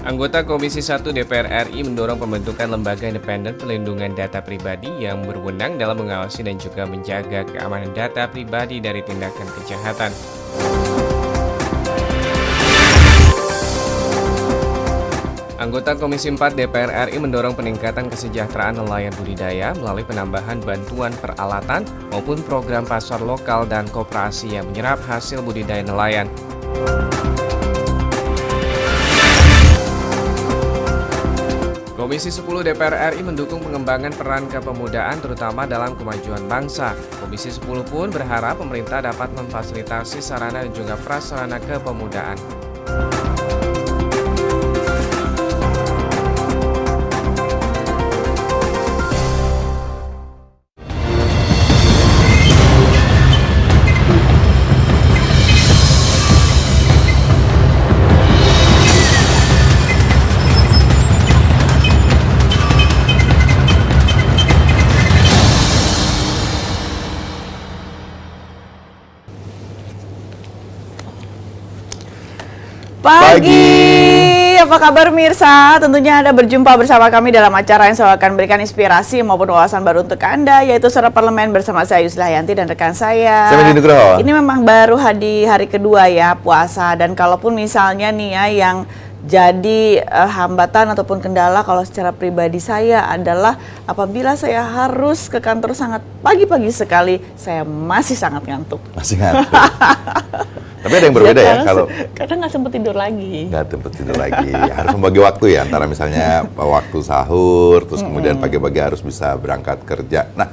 Anggota Komisi 1 DPR RI mendorong pembentukan lembaga independen perlindungan data pribadi yang berwenang dalam mengawasi dan juga menjaga keamanan data pribadi dari tindakan kejahatan. Anggota Komisi 4 DPR RI mendorong peningkatan kesejahteraan nelayan budidaya melalui penambahan bantuan peralatan maupun program pasar lokal dan koperasi yang menyerap hasil budidaya nelayan. Komisi 10 DPR RI mendukung pengembangan peran kepemudaan terutama dalam kemajuan bangsa. Komisi 10 pun berharap pemerintah dapat memfasilitasi sarana dan juga prasarana kepemudaan. Pagi, apa kabar Mirsa? Tentunya Anda berjumpa bersama kami dalam acara yang selalu akan memberikan inspirasi maupun wawasan baru untuk Anda, yaitu Suara Parlemen bersama saya Yuslihayanti dan rekan saya. Ini memang baru di hari kedua ya puasa, dan kalaupun misalnya nih ya yang jadi hambatan ataupun kendala kalau secara pribadi saya adalah apabila saya harus ke kantor sangat pagi-pagi sekali, saya masih sangat ngantuk. Masih ngantuk. Tapi ada yang berbeda ya kalau karena nggak sempat tidur lagi. Nggak sempat tidur lagi. Harus membagi waktu ya antara misalnya waktu sahur, terus kemudian pagi-pagi harus bisa berangkat kerja. Nah,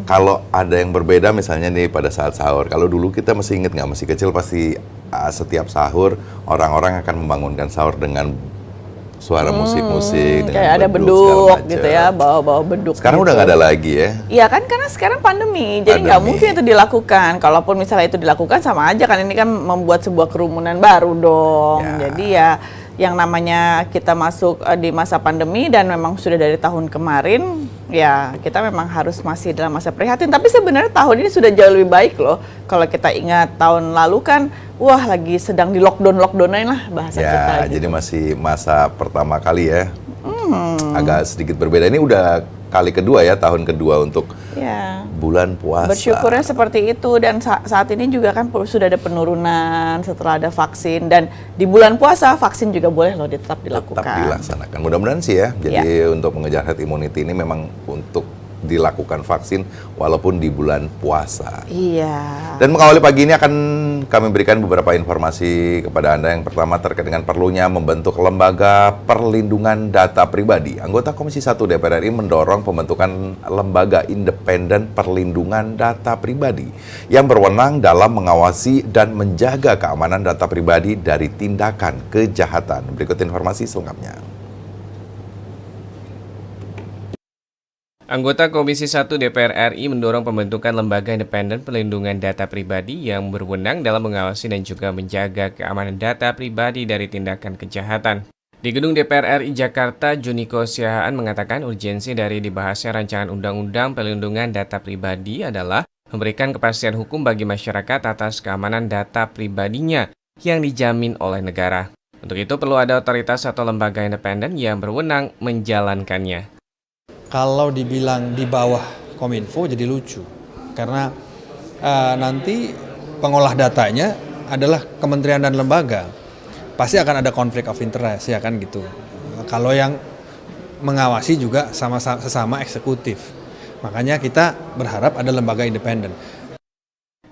kalau ada yang berbeda misalnya nih pada saat sahur. Kalau dulu kita masih ingat nggak, masih kecil pasti setiap sahur orang-orang akan membangunkan sahur dengan suara musik-musik, kayak ada beduk gitu ya, bawa beduk. Sekarang gitu. Udah nggak ada lagi ya? Iya kan, karena sekarang pandemi, jadi nggak mungkin itu dilakukan. Kalaupun misalnya itu dilakukan sama aja kan, ini kan membuat sebuah kerumunan baru dong. Ya. Jadi ya yang namanya kita masuk di masa pandemi dan memang sudah dari tahun kemarin, ya kita memang harus masih dalam masa prihatin. Tapi sebenarnya tahun ini sudah jauh lebih baik loh. Kalau kita ingat tahun lalu kan, wah lagi sedang di lockdown-lockdownin lah bahasa kita. Ya, jadi masih masa pertama kali ya. Agak sedikit berbeda. Ini udah kali kedua ya, tahun kedua untuk bulan puasa. Bersyukurnya seperti itu, dan saat ini juga kan sudah ada penurunan setelah ada vaksin, dan di bulan puasa vaksin juga boleh loh tetap dilakukan. Tetap dilaksanakan. Mudah-mudahan sih ya. Jadi untuk mengejar herd immunity ini memang untuk dilakukan vaksin walaupun di bulan puasa. Iya. Dan mengawali pagi ini akan kami berikan beberapa informasi kepada Anda. Yang pertama terkait dengan perlunya membentuk lembaga perlindungan data pribadi. Anggota Komisi 1 DPR RI mendorong pembentukan lembaga independen perlindungan data pribadi yang berwenang dalam mengawasi dan menjaga keamanan data pribadi dari tindakan kejahatan. Berikut informasi selengkapnya. Anggota Komisi 1 DPR RI mendorong pembentukan lembaga independen perlindungan data pribadi yang berwenang dalam mengawasi dan juga menjaga keamanan data pribadi dari tindakan kejahatan. Di Gedung DPR RI Jakarta, Juniko Siahaan mengatakan urgensi dari dibahasnya rancangan undang-undang perlindungan data pribadi adalah memberikan kepastian hukum bagi masyarakat atas keamanan data pribadinya yang dijamin oleh negara. Untuk itu perlu ada otoritas atau lembaga independen yang berwenang menjalankannya. Kalau dibilang di bawah Kominfo jadi lucu, karena nanti pengolah datanya adalah kementerian dan lembaga, pasti akan ada konflik of interest ya kan gitu. Kalau yang mengawasi juga sesama eksekutif, makanya kita berharap ada lembaga independen.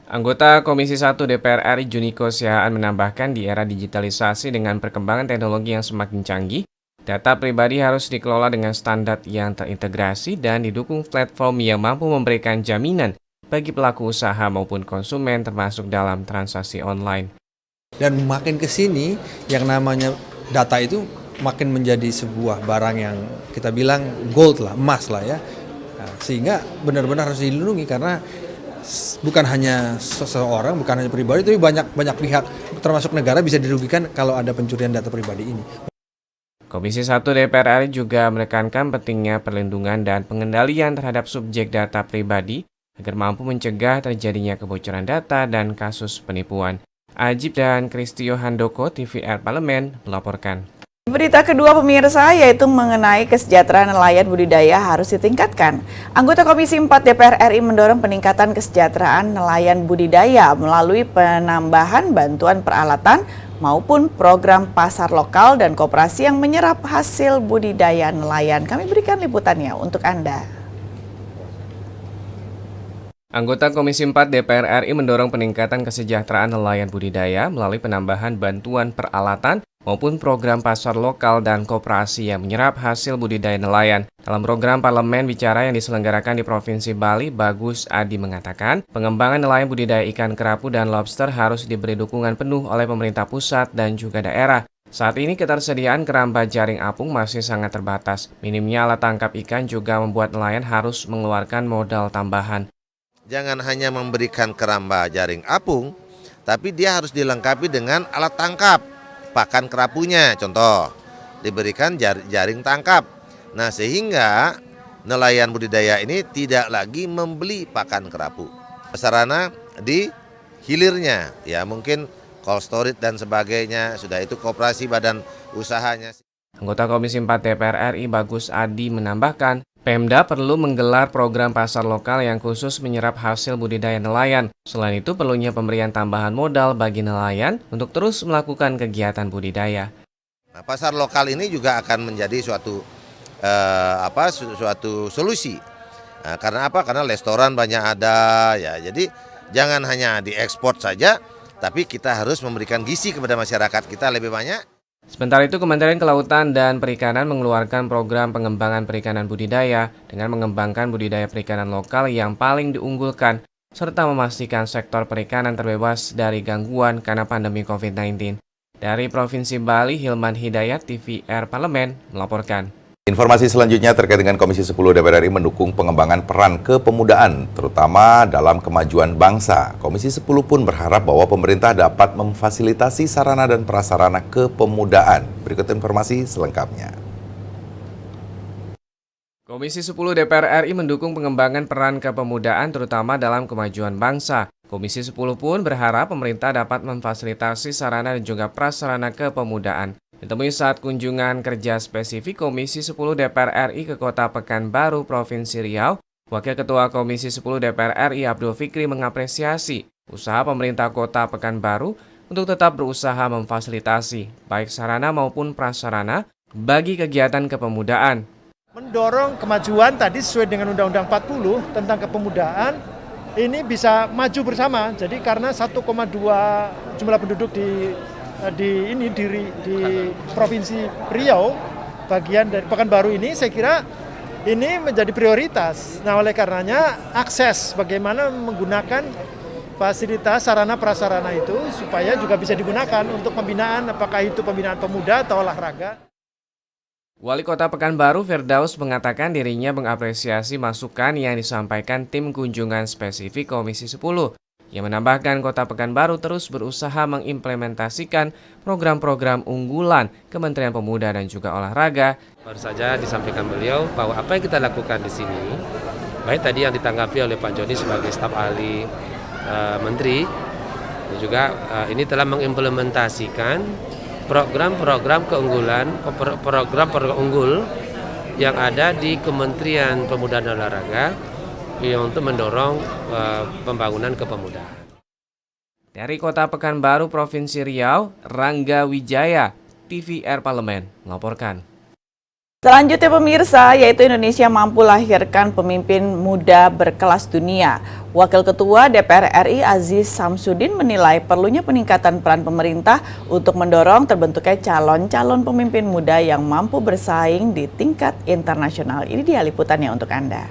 Anggota Komisi 1 DPR RI Juniko Sihaan menambahkan di era digitalisasi dengan perkembangan teknologi yang semakin canggih, data pribadi harus dikelola dengan standar yang terintegrasi dan didukung platform yang mampu memberikan jaminan bagi pelaku usaha maupun konsumen termasuk dalam transaksi online. Dan makin ke sini yang namanya data itu makin menjadi sebuah barang yang kita bilang gold lah, emas lah ya. Nah, sehingga benar-benar harus dilindungi karena bukan hanya seseorang, bukan hanya pribadi, tapi banyak pihak termasuk negara bisa dirugikan kalau ada pencurian data pribadi ini. Komisi 1 DPR RI juga menekankan pentingnya perlindungan dan pengendalian terhadap subjek data pribadi agar mampu mencegah terjadinya kebocoran data dan kasus penipuan. Ajib dan Kristio Handoko, TVR Parlemen, melaporkan. Berita kedua pemirsa yaitu mengenai kesejahteraan nelayan budidaya harus ditingkatkan. Anggota Komisi 4 DPR RI mendorong peningkatan kesejahteraan nelayan budidaya melalui penambahan bantuan peralatan maupun program pasar lokal dan koperasi yang menyerap hasil budidaya nelayan. Kami berikan liputannya untuk Anda. Anggota Komisi 4 DPR RI mendorong peningkatan kesejahteraan nelayan budidaya melalui penambahan bantuan peralatan maupun program pasar lokal dan koperasi yang menyerap hasil budidaya nelayan. Dalam program Parlemen Bicara yang diselenggarakan di Provinsi Bali, Bagus Adi mengatakan, pengembangan nelayan budidaya ikan kerapu dan lobster harus diberi dukungan penuh oleh pemerintah pusat dan juga daerah. Saat ini ketersediaan keramba jaring apung masih sangat terbatas. Minimnya alat tangkap ikan juga membuat nelayan harus mengeluarkan modal tambahan. Jangan hanya memberikan keramba jaring apung, tapi dia harus dilengkapi dengan alat tangkap. Pakan kerapunya, contoh, diberikan jaring tangkap. Nah, sehingga nelayan budidaya ini tidak lagi membeli pakan kerapu. Sarana di hilirnya, ya mungkin cold storage dan sebagainya, sudah itu koperasi badan usahanya. Anggota Komisi 4 DPR RI Bagus Adi menambahkan, Pemda perlu menggelar program pasar lokal yang khusus menyerap hasil budidaya nelayan. Selain itu, perlunya pemberian tambahan modal bagi nelayan untuk terus melakukan kegiatan budidaya. Nah, pasar lokal ini juga akan menjadi suatu solusi. Nah, karena apa? Karena restoran banyak ada, ya. Jadi jangan hanya diekspor saja, tapi kita harus memberikan gizi kepada masyarakat kita lebih banyak. Sementara itu, Kementerian Kelautan dan Perikanan mengeluarkan program pengembangan perikanan budidaya dengan mengembangkan budidaya perikanan lokal yang paling diunggulkan, serta memastikan sektor perikanan terbebas dari gangguan karena pandemi COVID-19. Dari Provinsi Bali, Hilman Hidayat, TVR Parlemen, melaporkan. Informasi selanjutnya terkait dengan Komisi 10 DPR RI mendukung pengembangan peran kepemudaan, terutama dalam kemajuan bangsa. Komisi 10 pun berharap bahwa pemerintah dapat memfasilitasi sarana dan prasarana kepemudaan. Berikut informasi selengkapnya. Komisi 10 DPR RI mendukung pengembangan peran kepemudaan, terutama dalam kemajuan bangsa. Komisi 10 pun berharap pemerintah dapat memfasilitasi sarana dan juga prasarana kepemudaan. Ditemui saat kunjungan kerja spesifik Komisi 10 DPR RI ke Kota Pekanbaru, Provinsi Riau, Wakil Ketua Komisi 10 DPR RI Abdul Fikri mengapresiasi usaha pemerintah Kota Pekanbaru untuk tetap berusaha memfasilitasi baik sarana maupun prasarana bagi kegiatan kepemudaan. Mendorong kemajuan tadi sesuai dengan Undang-Undang 40 tentang kepemudaan, ini bisa maju bersama. Jadi karena 1,2 jumlah penduduk di Provinsi Riau, bagian dari Pekanbaru ini, saya kira ini menjadi prioritas. Nah, oleh karenanya akses bagaimana menggunakan fasilitas sarana prasarana itu supaya juga bisa digunakan untuk pembinaan, apakah itu pembinaan pemuda atau olahraga. Wali Kota Pekanbaru Firdaus mengatakan dirinya mengapresiasi masukan yang disampaikan tim kunjungan spesifik Komisi 10. Yang menambahkan Kota Pekanbaru terus berusaha mengimplementasikan program-program unggulan Kementerian Pemuda dan juga Olahraga. Baru saja disampaikan beliau bahwa apa yang kita lakukan di sini, baik tadi yang ditanggapi oleh Pak Joni sebagai staf ahli Menteri, dan juga ini telah mengimplementasikan program-program keunggulan, program-program unggul yang ada di Kementerian Pemuda dan Olahraga untuk mendorong pembangunan kepemudaan. Dari Kota Pekanbaru, Provinsi Riau, Rangga Wijaya, TVR Parlemen, melaporkan. Selanjutnya pemirsa, yaitu Indonesia mampu lahirkan pemimpin muda berkelas dunia. Wakil Ketua DPR RI Aziz Samsudin menilai perlunya peningkatan peran pemerintah untuk mendorong terbentuknya calon-calon pemimpin muda yang mampu bersaing di tingkat internasional. Ini dia liputannya untuk Anda.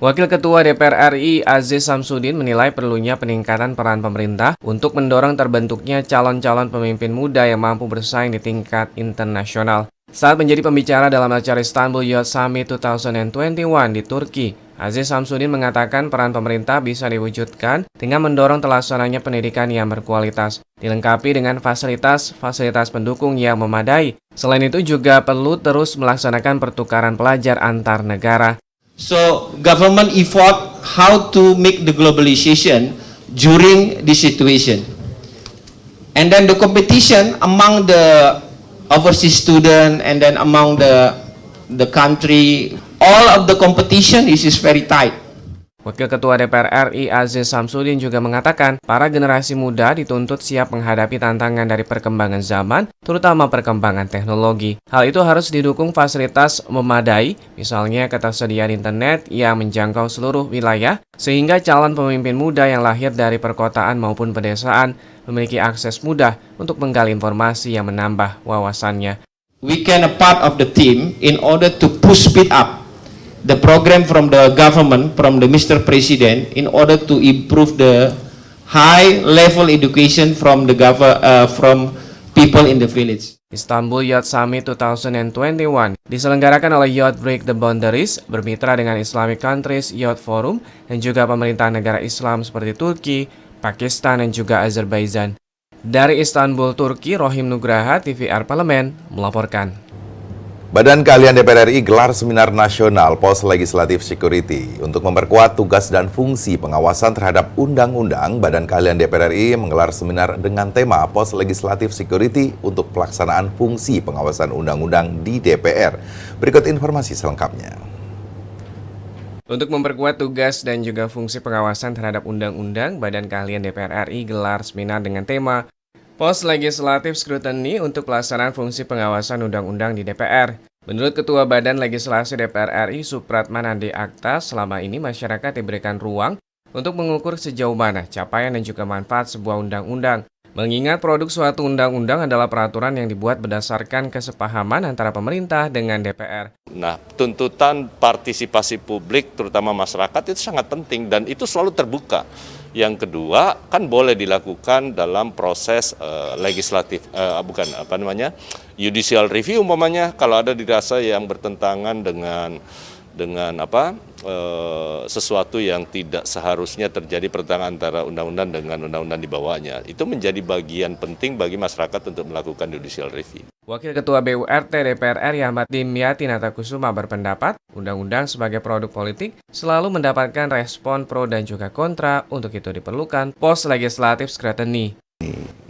Wakil Ketua DPR RI Aziz Samsudin menilai perlunya peningkatan peran pemerintah untuk mendorong terbentuknya calon-calon pemimpin muda yang mampu bersaing di tingkat internasional. Saat menjadi pembicara dalam acara Istanbul Youth Summit 2021 di Turki, Aziz Samsudin mengatakan peran pemerintah bisa diwujudkan dengan mendorong terlaksananya pendidikan yang berkualitas, dilengkapi dengan fasilitas pendukung yang memadai. Selain itu juga perlu terus melaksanakan pertukaran pelajar antar negara. So government effort how to make the globalization during this situation. And then the competition among the overseas student and then among the country, all of the competition is very tight. Wakil Ketua DPR RI Aziz Samsudin juga mengatakan para generasi muda dituntut siap menghadapi tantangan dari perkembangan zaman, terutama perkembangan teknologi. Hal itu harus didukung fasilitas memadai, misalnya ketersediaan internet yang menjangkau seluruh wilayah, sehingga calon pemimpin muda yang lahir dari perkotaan maupun pedesaan memiliki akses mudah untuk menggali informasi yang menambah wawasannya. We can a part of the team in order to push speed up the program from the government, from the Mr. President, in order to improve the high level education from the from people in the village. Istanbul Youth Summit 2021 diselenggarakan oleh Youth Break the Boundaries, bermitra dengan Islamic Countries Youth Forum dan juga pemerintahan negara Islam seperti Turki, Pakistan dan juga Azerbaijan. Dari Istanbul, Turki, Rohim Nugraha, TVR Parlemen melaporkan. Badan Keahlian DPR RI gelar seminar nasional Pos Legislative Security. Untuk memperkuat tugas dan fungsi pengawasan terhadap undang-undang, Badan Keahlian DPR RI menggelar seminar dengan tema Pos Legislative Security untuk pelaksanaan fungsi pengawasan undang-undang di DPR. Berikut informasi selengkapnya. Untuk memperkuat tugas dan juga fungsi pengawasan terhadap undang-undang, Badan Keahlian DPR RI gelar seminar dengan tema Pos Legislative Scrutiny untuk pelaksanaan fungsi pengawasan undang-undang di DPR. Menurut Ketua Badan Legislasi DPR RI Supratman Andi Akta, selama ini masyarakat diberikan ruang untuk mengukur sejauh mana capaian dan juga manfaat sebuah undang-undang. Mengingat produk suatu undang-undang adalah peraturan yang dibuat berdasarkan kesepahaman antara pemerintah dengan DPR. Nah, tuntutan partisipasi publik, terutama masyarakat, itu sangat penting dan itu selalu terbuka. Yang kedua, kan boleh dilakukan dalam proses legislatif, judicial review umpamanya, kalau ada dirasa yang bertentangan dengan sesuatu yang tidak seharusnya terjadi pertentangan antara undang-undang dengan undang-undang di bawahnya. Itu menjadi bagian penting bagi masyarakat untuk melakukan judicial review. Wakil Ketua BURT DPR RI Ahmad Dimyati Natakusuma berpendapat, undang-undang sebagai produk politik selalu mendapatkan respon pro dan juga kontra, untuk itu diperlukan Pos Legislative Scrutiny.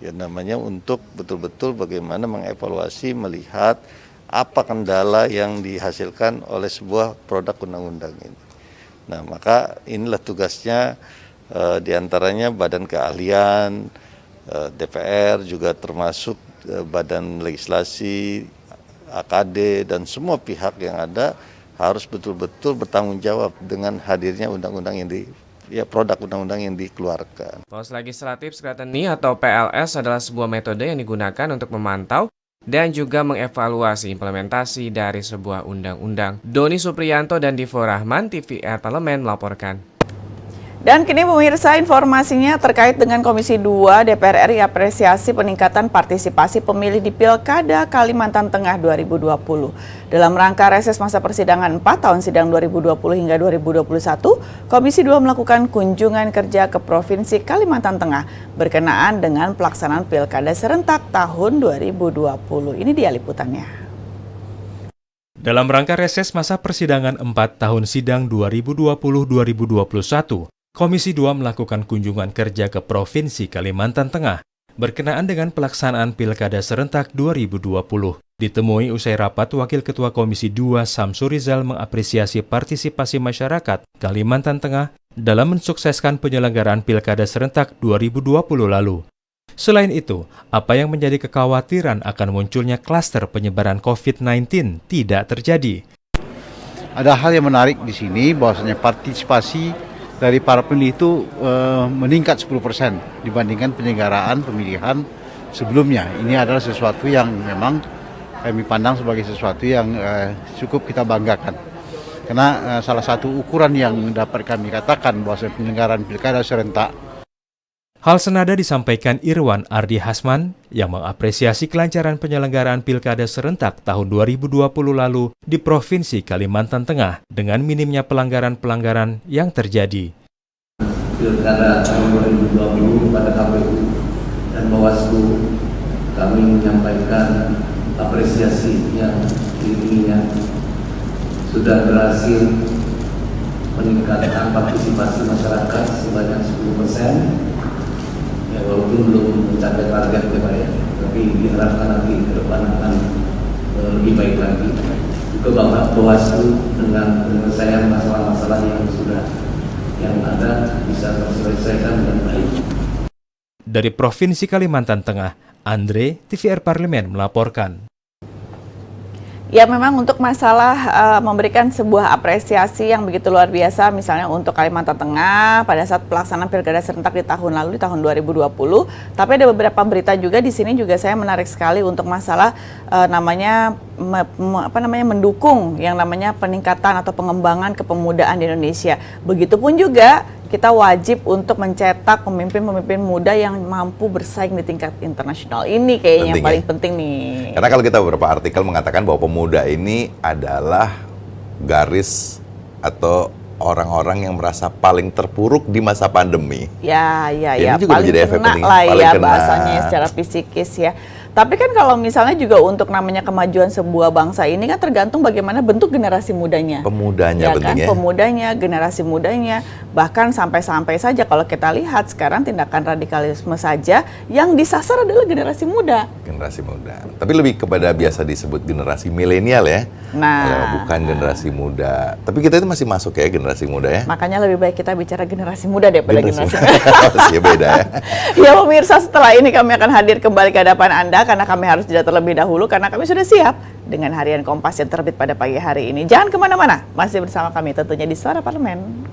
Ya, namanya untuk betul-betul bagaimana mengevaluasi, melihat apa kendala yang dihasilkan oleh sebuah produk undang-undang ini. Nah, maka inilah tugasnya diantaranya Badan Keahlian, DPR juga termasuk Badan Legislasi, AKD, dan semua pihak yang ada harus betul-betul bertanggung jawab dengan hadirnya undang-undang yang produk undang-undang yang dikeluarkan. Pos Legislative Scrutiny atau PLS adalah sebuah metode yang digunakan untuk memantau dan juga mengevaluasi implementasi dari sebuah undang-undang. Doni Supriyanto dan Divo Rahman, TVR Parlemen melaporkan. Dan kini pemirsa, informasinya terkait dengan Komisi 2 DPR RI apresiasi peningkatan partisipasi pemilih di Pilkada Kalimantan Tengah 2020. Dalam rangka reses masa persidangan 4 tahun sidang 2020 hingga 2021, Komisi 2 melakukan kunjungan kerja ke Provinsi Kalimantan Tengah berkenaan dengan pelaksanaan Pilkada serentak tahun 2020. Ini dia liputannya. Dalam rangka reses masa persidangan 4 tahun sidang 2020-2021, Komisi 2 melakukan kunjungan kerja ke Provinsi Kalimantan Tengah berkenaan dengan pelaksanaan Pilkada serentak 2020. Ditemui usai rapat, Wakil Ketua Komisi 2 Samsur Rizal mengapresiasi partisipasi masyarakat Kalimantan Tengah dalam mensukseskan penyelenggaraan Pilkada serentak 2020 lalu. Selain itu, apa yang menjadi kekhawatiran akan munculnya klaster penyebaran COVID-19 tidak terjadi. Ada hal yang menarik di sini bahwasanya partisipasi dari para pemilih itu meningkat 10% dibandingkan penyelenggaraan pemilihan sebelumnya. Ini adalah sesuatu yang memang kami pandang sebagai sesuatu yang cukup kita banggakan. Karena salah satu ukuran yang dapat kami katakan bahwa penyelenggaraan pilkada serentak. Hal senada disampaikan Irwan Ardi Hasman yang mengapresiasi kelancaran penyelenggaraan pilkada serentak tahun 2020 lalu di Provinsi Kalimantan Tengah dengan minimnya pelanggaran-pelanggaran yang terjadi. Pilkada tahun 2020 pada KPU dan Bawaslu kami menyampaikan apresiasi yang tingginya sudah berhasil meningkatkan partisipasi masyarakat sebanyak 10%. Ya, walaupun belum mencapai target ya Pak ya, tapi diharapkan nanti ke depan akan lebih baik lagi. Juga Bawaslu dengan penyelesaian masalah-masalah yang ada bisa terselesaikan dengan baik. Dari Provinsi Kalimantan Tengah, Andre, TVR Parlemen melaporkan. Ya memang untuk masalah memberikan sebuah apresiasi yang begitu luar biasa misalnya untuk Kalimantan Tengah pada saat pelaksanaan pilkada serentak di tahun lalu di tahun 2020. Tapi ada beberapa berita juga di sini juga saya menarik sekali untuk masalah mendukung yang namanya peningkatan atau pengembangan kepemudaan di Indonesia. Begitupun juga kita wajib untuk mencetak pemimpin-pemimpin muda yang mampu bersaing di tingkat internasional. Ini kayaknya yang paling penting nih. Karena kalau kita beberapa artikel mengatakan bahwa pemuda ini adalah garis atau orang-orang yang merasa paling terpuruk di masa pandemi. Ya. Ini juga paling menjadi efek kena penting, lah paling ya kena. bahasanya secara psikis ya. Tapi kan kalau misalnya juga untuk namanya kemajuan sebuah bangsa ini kan tergantung bagaimana bentuk generasi mudanya. Pemudanya ya penting kan? ya. Pemudanya, generasi mudanya. Bahkan sampai-sampai saja kalau kita lihat sekarang tindakan radikalisme saja yang disasar adalah generasi muda. Generasi muda. Tapi lebih kepada biasa disebut generasi milenial ya. Nah, bukan generasi muda. Tapi kita itu masih masuk ya generasi muda ya. makanya lebih baik kita bicara generasi muda daripada generasi Masih beda ya. Ya pemirsa, setelah ini kami akan hadir kembali ke hadapan Anda karena kami harus jeda terlebih dahulu karena kami sudah siap dengan harian Kompas yang terbit pada pagi hari ini. Jangan kemana-mana, masih bersama kami tentunya di Suara Parlemen.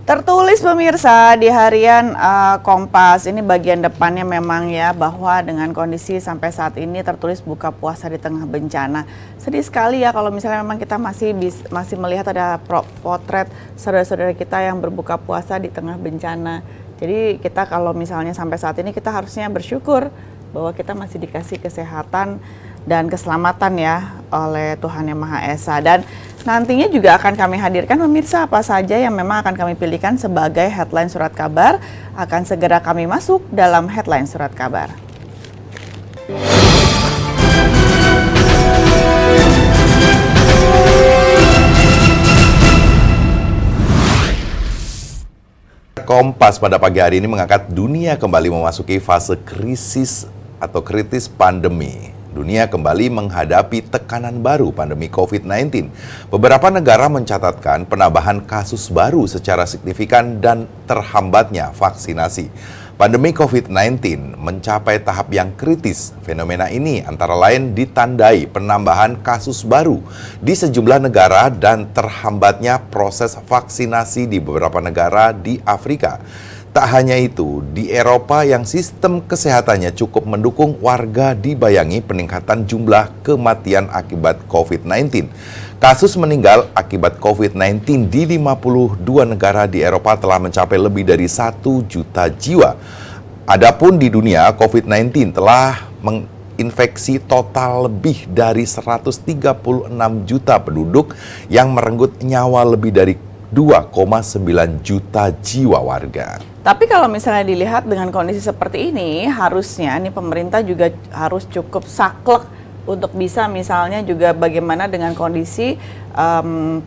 Tertulis pemirsa di harian Kompas, ini bagian depannya memang ya bahwa dengan kondisi sampai saat ini tertulis buka puasa di tengah bencana. Sedih sekali ya kalau misalnya memang kita masih melihat ada potret saudara-saudara kita yang berbuka puasa di tengah bencana. Jadi kita kalau misalnya sampai saat ini kita harusnya bersyukur bahwa kita masih dikasih kesehatan dan keselamatan ya oleh Tuhan Yang Maha Esa. Dan nantinya juga akan kami hadirkan pemirsa apa saja yang memang akan kami pilihkan sebagai headline surat kabar. Akan segera kami masuk dalam headline surat kabar. Kompas pada pagi hari ini mengangkat dunia kembali memasuki fase krisis atau kritis pandemi. Dunia kembali menghadapi tekanan baru pandemi COVID-19. Beberapa negara mencatatkan penambahan kasus baru secara signifikan dan terhambatnya vaksinasi. Pandemi COVID-19 mencapai tahap yang kritis. Fenomena ini antara lain ditandai penambahan kasus baru di sejumlah negara dan terhambatnya proses vaksinasi di beberapa negara di Afrika. Tak hanya itu, di Eropa yang sistem kesehatannya cukup mendukung, warga dibayangi peningkatan jumlah kematian akibat COVID-19. Kasus meninggal akibat COVID-19 di 52 negara di Eropa telah mencapai lebih dari 1 juta jiwa. Adapun di dunia, COVID-19 telah menginfeksi total lebih dari 136 juta penduduk yang merenggut nyawa lebih dari 2,9 juta jiwa warga. Tapi kalau misalnya dilihat dengan kondisi seperti ini, harusnya nih pemerintah juga harus cukup saklek untuk bisa misalnya juga bagaimana dengan kondisi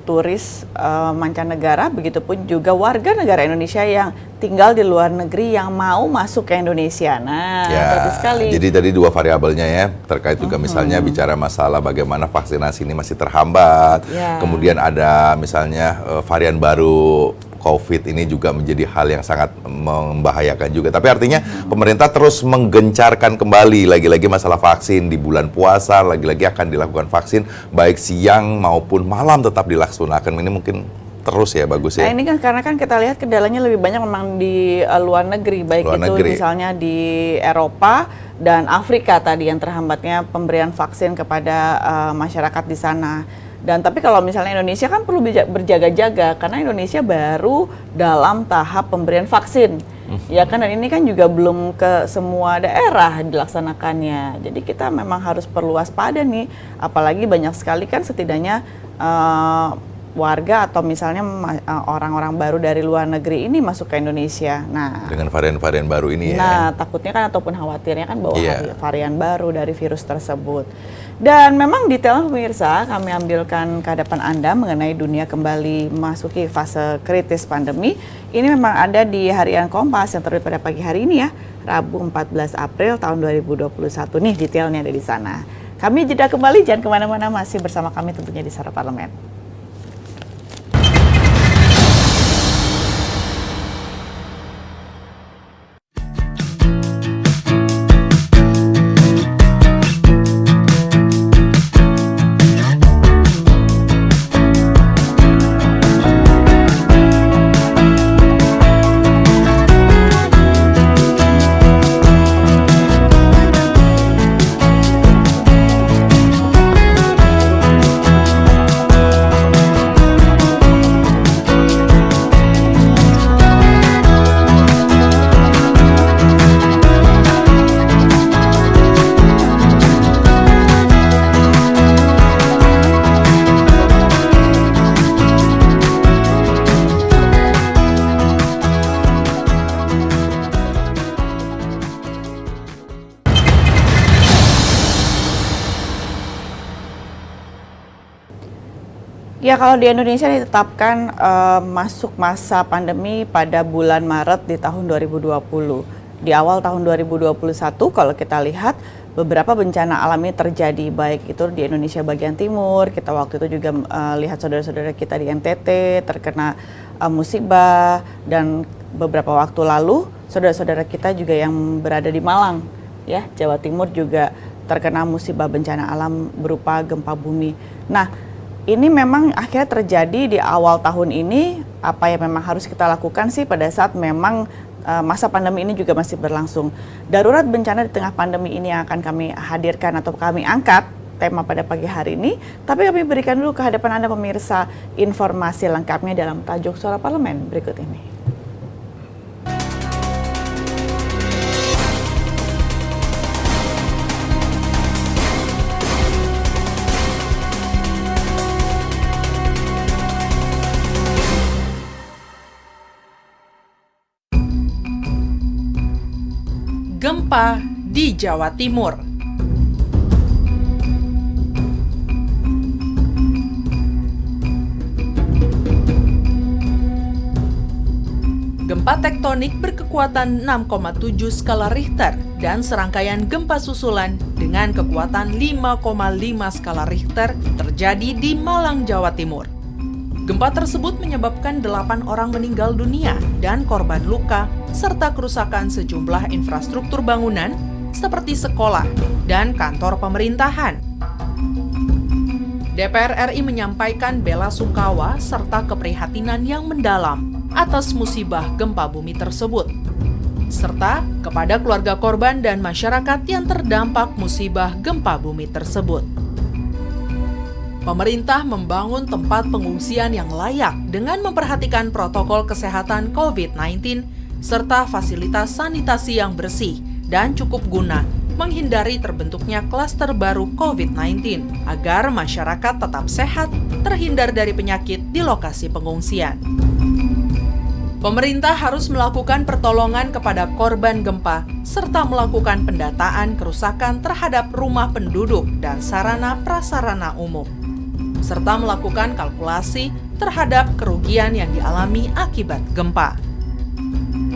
turis mancanegara, begitupun juga warga negara Indonesia yang tinggal di luar negeri yang mau masuk ke Indonesia. Nah, bagus sekali. Jadi tadi dua variabelnya ya, terkait juga misalnya bicara masalah bagaimana vaksinasi ini masih terhambat. Kemudian ada misalnya varian baru COVID ini juga menjadi hal yang sangat membahayakan juga. Tapi artinya pemerintah terus menggencarkan kembali lagi-lagi masalah vaksin di bulan puasa, lagi-lagi akan dilakukan vaksin baik siang maupun malam tetap dilaksanakan. Ini mungkin terus ya, bagus ya. Nah ini kan karena kan kita lihat kendalanya lebih banyak memang di luar negeri, baik misalnya di Eropa dan Afrika tadi yang terhambatnya pemberian vaksin kepada masyarakat di sana. Dan tapi kalau misalnya Indonesia kan perlu berjaga-jaga karena Indonesia baru dalam tahap pemberian vaksin. Ya kan, dan ini kan juga belum ke semua daerah dilaksanakannya. Jadi kita memang harus perlu waspada nih, apalagi banyak sekali kan setidaknya warga atau misalnya orang-orang baru dari luar negeri ini masuk ke Indonesia. Nah, dengan varian-varian baru ini ya. Nah, takutnya kan ataupun khawatirnya kan bahwa varian baru dari virus tersebut. Dan memang detailnya pemirsa, kami ambilkan ke hadapan Anda mengenai dunia kembali memasuki fase kritis pandemi. Ini memang ada di Harian Kompas yang terbit pada pagi hari ini ya, Rabu 14 April tahun 2021. Nih detailnya ada di sana. Kami jeda kembali, jangan kemana-mana, masih bersama kami tentunya di Suara Parlemen. Ya, kalau di Indonesia ditetapkan masuk masa pandemi pada bulan Maret di tahun 2020. Di awal tahun 2021 kalau kita lihat beberapa bencana alami terjadi, baik itu di Indonesia bagian timur. Kita waktu itu juga lihat saudara-saudara kita di NTT terkena musibah, dan beberapa waktu lalu saudara-saudara kita juga yang berada di Malang, ya, Jawa Timur juga terkena musibah bencana alam berupa gempa bumi. Nah, ini memang akhirnya terjadi di awal tahun ini. Apa yang memang harus kita lakukan sih pada saat memang masa pandemi ini juga masih berlangsung. Darurat bencana di tengah pandemi ini yang akan kami hadirkan atau kami angkat tema pada pagi hari ini. Tapi kami berikan dulu ke hadapan Anda pemirsa informasi lengkapnya dalam tajuk Suara Parlemen berikut ini. Gempa di Jawa Timur. Gempa tektonik berkekuatan 6,7 skala Richter dan serangkaian gempa susulan dengan kekuatan 5,5 skala Richter terjadi di Malang, Jawa Timur. Gempa tersebut menyebabkan 8 orang meninggal dunia dan korban luka, serta kerusakan sejumlah infrastruktur bangunan seperti sekolah dan kantor pemerintahan. DPR RI menyampaikan bela sungkawa serta keprihatinan yang mendalam atas musibah gempa bumi tersebut, serta kepada keluarga korban dan masyarakat yang terdampak musibah gempa bumi tersebut. Pemerintah membangun tempat pengungsian yang layak dengan memperhatikan protokol kesehatan COVID-19 serta fasilitas sanitasi yang bersih dan cukup guna menghindari terbentuknya klaster baru COVID-19 agar masyarakat tetap sehat, terhindar dari penyakit di lokasi pengungsian. Pemerintah harus melakukan pertolongan kepada korban gempa serta melakukan pendataan kerusakan terhadap rumah penduduk dan sarana prasarana umum, serta melakukan kalkulasi terhadap kerugian yang dialami akibat gempa.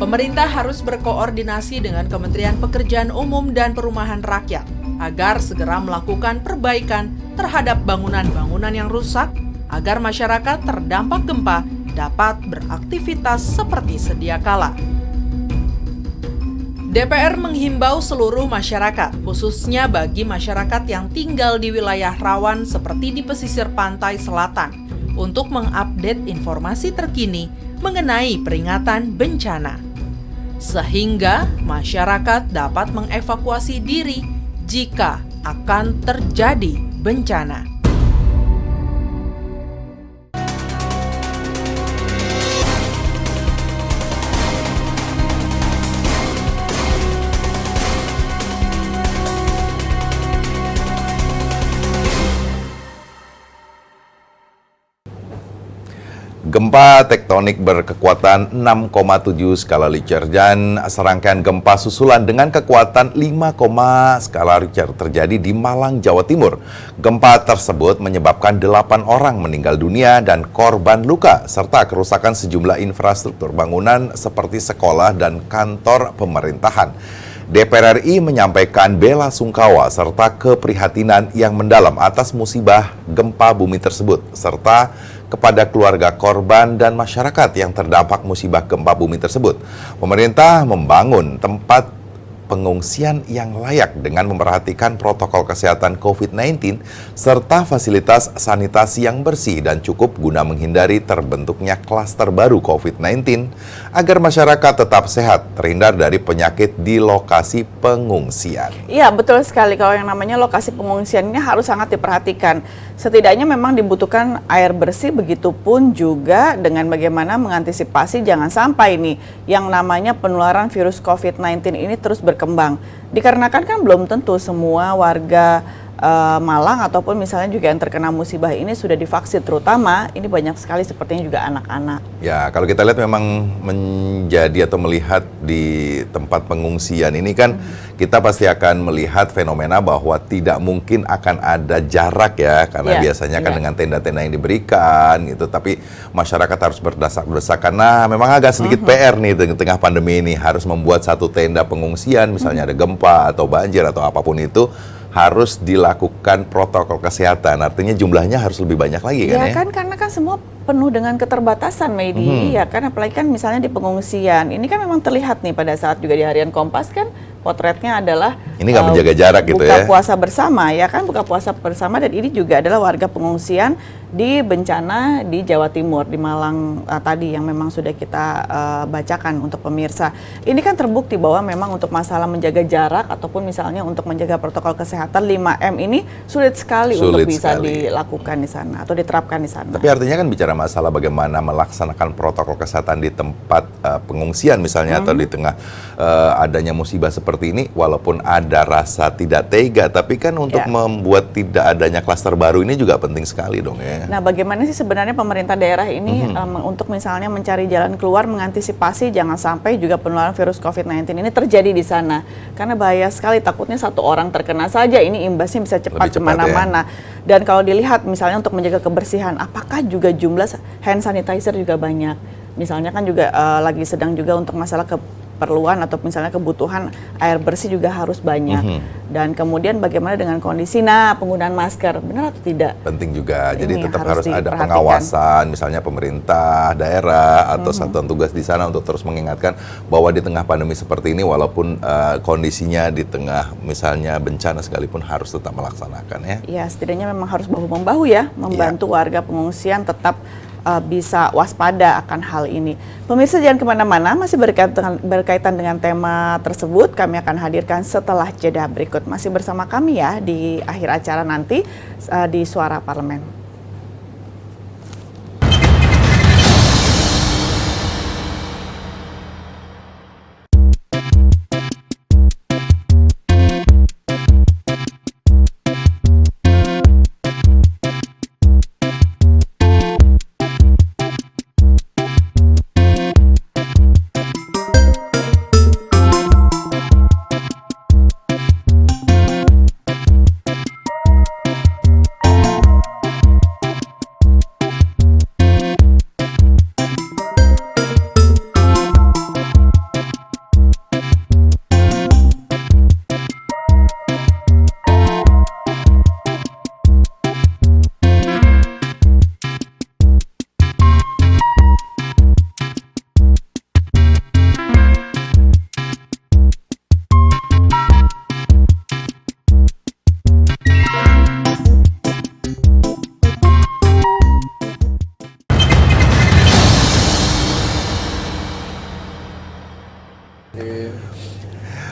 Pemerintah harus berkoordinasi dengan Kementerian Pekerjaan Umum dan Perumahan Rakyat agar segera melakukan perbaikan terhadap bangunan-bangunan yang rusak agar masyarakat terdampak gempa dapat beraktivitas seperti sedia kala. DPR menghimbau seluruh masyarakat, khususnya bagi masyarakat yang tinggal di wilayah rawan seperti di pesisir pantai selatan, untuk mengupdate informasi terkini mengenai peringatan bencana, sehingga masyarakat dapat mengevakuasi diri jika akan terjadi bencana. Gempa tektonik berkekuatan 6,7 skala Richter dan serangkaian gempa susulan dengan kekuatan 5, skala Richter terjadi di Malang, Jawa Timur. Gempa tersebut menyebabkan 8 orang meninggal dunia dan korban luka, serta kerusakan sejumlah infrastruktur bangunan seperti sekolah dan kantor pemerintahan. DPR RI menyampaikan bela sungkawa serta keprihatinan yang mendalam atas musibah gempa bumi tersebut, serta kepada keluarga korban dan masyarakat yang terdampak musibah gempa bumi tersebut. Pemerintah membangun tempat pengungsian yang layak dengan memperhatikan protokol kesehatan COVID-19 serta fasilitas sanitasi yang bersih dan cukup guna menghindari terbentuknya klaster baru COVID-19 agar masyarakat tetap sehat, terhindar dari penyakit di lokasi pengungsian. Iya, betul sekali. Kalau yang namanya lokasi pengungsian ini harus sangat diperhatikan. Setidaknya memang dibutuhkan air bersih, begitupun juga dengan bagaimana mengantisipasi jangan sampai nih yang namanya penularan virus COVID-19 ini terus berkembang. Dikarenakan kan belum tentu semua warga Malang ataupun misalnya juga yang terkena musibah ini sudah divaksin, terutama ini banyak sekali sepertinya juga anak-anak. Ya, kalau kita lihat memang menjadi atau melihat di tempat pengungsian ini kan kita pasti akan melihat fenomena bahwa tidak mungkin akan ada jarak ya, karena biasanya kan dengan tenda-tenda yang diberikan gitu, tapi masyarakat harus berdesak-desakan. Nah, memang agak sedikit PR nih di tengah pandemi ini, harus membuat satu tenda pengungsian, misalnya ada gempa atau banjir atau apapun itu, harus dilakukan protokol kesehatan. Artinya jumlahnya harus lebih banyak lagi kan ya? Ya kan, karena kan semua penuh dengan keterbatasan, Medi. Ya kan, apalagi kan misalnya di pengungsian. Ini kan memang terlihat nih pada saat juga di Harian Kompas kan potretnya adalah ini nggak menjaga jarak gitu ya. Buka puasa bersama ya kan, buka puasa bersama, dan ini juga adalah warga pengungsian di bencana di Jawa Timur, di Malang tadi yang memang sudah kita bacakan untuk pemirsa. Ini kan terbukti bahwa memang untuk masalah menjaga jarak ataupun misalnya untuk menjaga protokol kesehatan 5M ini sulit sekali untuk bisa dilakukan di sana atau diterapkan di sana. Tapi artinya kan bicara masalah bagaimana melaksanakan protokol kesehatan di tempat pengungsian misalnya atau di tengah adanya musibah seperti ini, walaupun ada rasa tidak tega, tapi kan untuk membuat tidak adanya klaster baru ini juga penting sekali dong ya. Nah, bagaimana sih sebenarnya pemerintah daerah ini untuk misalnya mencari jalan keluar, mengantisipasi jangan sampai juga penularan virus COVID-19 ini terjadi di sana. Karena bahaya sekali, takutnya satu orang terkena saja, ini imbasnya bisa cepat kemana-mana. Dan kalau dilihat misalnya untuk menjaga kebersihan, apakah juga jumlah hand sanitizer juga banyak? Misalnya kan juga lagi sedang juga untuk masalah keperluan atau misalnya kebutuhan air bersih juga harus banyak. Dan kemudian bagaimana dengan kondisi penggunaan masker, benar atau tidak? Penting juga, jadi Ini tetap harus ada diperhatikan. pengawasan, misalnya pemerintah, daerah, atau satuan tugas di sana untuk terus mengingatkan bahwa di tengah pandemi seperti ini, walaupun kondisinya di tengah misalnya bencana sekalipun harus tetap melaksanakan ya. Ya, setidaknya memang harus bahu-membahu ya, membantu warga pengungsian tetap bisa waspada akan hal ini. Pemirsa jangan kemana-mana, masih berkaitan dengan tema tersebut, kami akan hadirkan setelah jeda berikut. Masih bersama kami ya di akhir acara nanti di Suara Parlemen.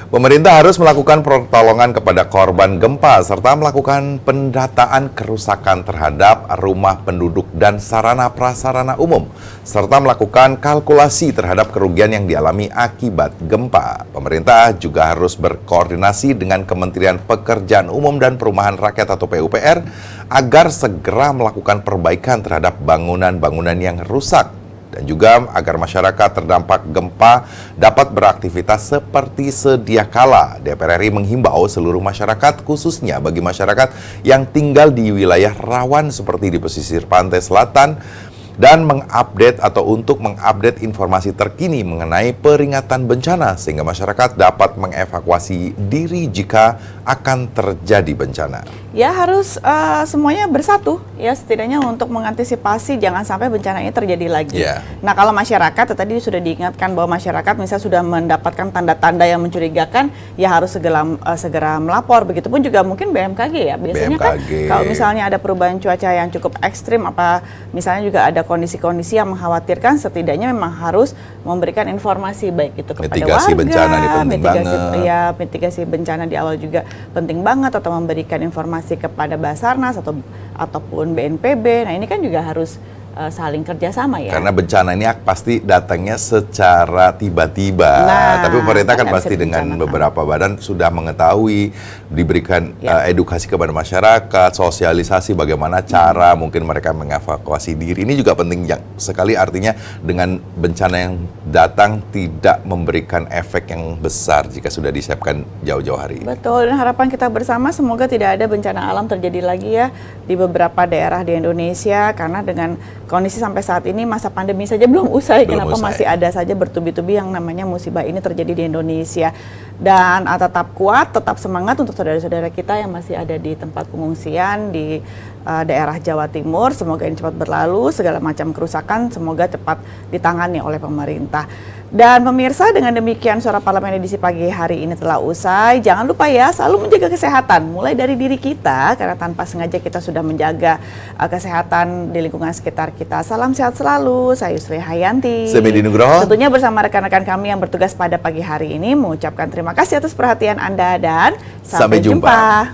Pemerintah harus melakukan pertolongan kepada korban gempa serta melakukan pendataan kerusakan terhadap rumah penduduk dan sarana prasarana umum serta melakukan kalkulasi terhadap kerugian yang dialami akibat gempa. Pemerintah juga harus berkoordinasi dengan Kementerian Pekerjaan Umum dan Perumahan Rakyat atau PUPR agar segera melakukan perbaikan terhadap bangunan-bangunan yang rusak. Dan juga agar masyarakat terdampak gempa dapat beraktivitas seperti sedia kala. DPR RI menghimbau seluruh masyarakat, khususnya bagi masyarakat yang tinggal di wilayah rawan seperti di pesisir pantai selatan, dan untuk mengupdate informasi terkini mengenai peringatan bencana sehingga masyarakat dapat mengevakuasi diri jika akan terjadi bencana. Ya harus semuanya bersatu ya, setidaknya untuk mengantisipasi jangan sampai bencana ini terjadi lagi. Nah kalau masyarakat tadi sudah diingatkan bahwa masyarakat misalnya sudah mendapatkan tanda-tanda yang mencurigakan, ya harus segera melapor. Begitupun juga mungkin BMKG ya, biasanya kan kalau misalnya ada perubahan cuaca yang cukup ekstrim, misalnya juga ada kondisi-kondisi yang mengkhawatirkan, setidaknya memang harus memberikan informasi baik itu kepada mitigasi warga. Bencana ini penting banget. Ya, mitigasi bencana di awal juga penting banget, atau memberikan informasi kepada Basarnas ataupun BNPB. Nah, ini kan juga harus saling kerjasama ya. Karena bencana ini pasti datangnya secara tiba-tiba. Tapi pemerintah kan pasti dengan beberapa badan sudah mengetahui, diberikan edukasi kepada masyarakat, sosialisasi bagaimana cara mungkin mereka mengevakuasi diri. Ini juga penting sekali, artinya dengan bencana yang datang tidak memberikan efek yang besar jika sudah disiapkan jauh-jauh hari. Betul, dan harapan kita bersama semoga tidak ada bencana alam terjadi lagi ya di beberapa daerah di Indonesia, karena dengan kondisi sampai saat ini masa pandemi saja belum usai, kenapa masih ada saja bertubi-tubi yang namanya musibah ini terjadi di Indonesia. Dan tetap kuat, tetap semangat untuk saudara-saudara kita yang masih ada di tempat pengungsian di daerah Jawa Timur. Semoga ini cepat berlalu, segala macam kerusakan semoga cepat ditangani oleh pemerintah. Dan pemirsa, dengan demikian Suara Parlemen edisi pagi hari ini telah usai. Jangan lupa ya, selalu menjaga kesehatan mulai dari diri kita, karena tanpa sengaja kita sudah menjaga kesehatan di lingkungan sekitar kita. Salam sehat selalu, saya Yusri Hayanti. Saya Medi Nugroho. Tentunya bersama rekan-rekan kami yang bertugas pada pagi hari ini mengucapkan terima kasih atas perhatian Anda dan sampai jumpa.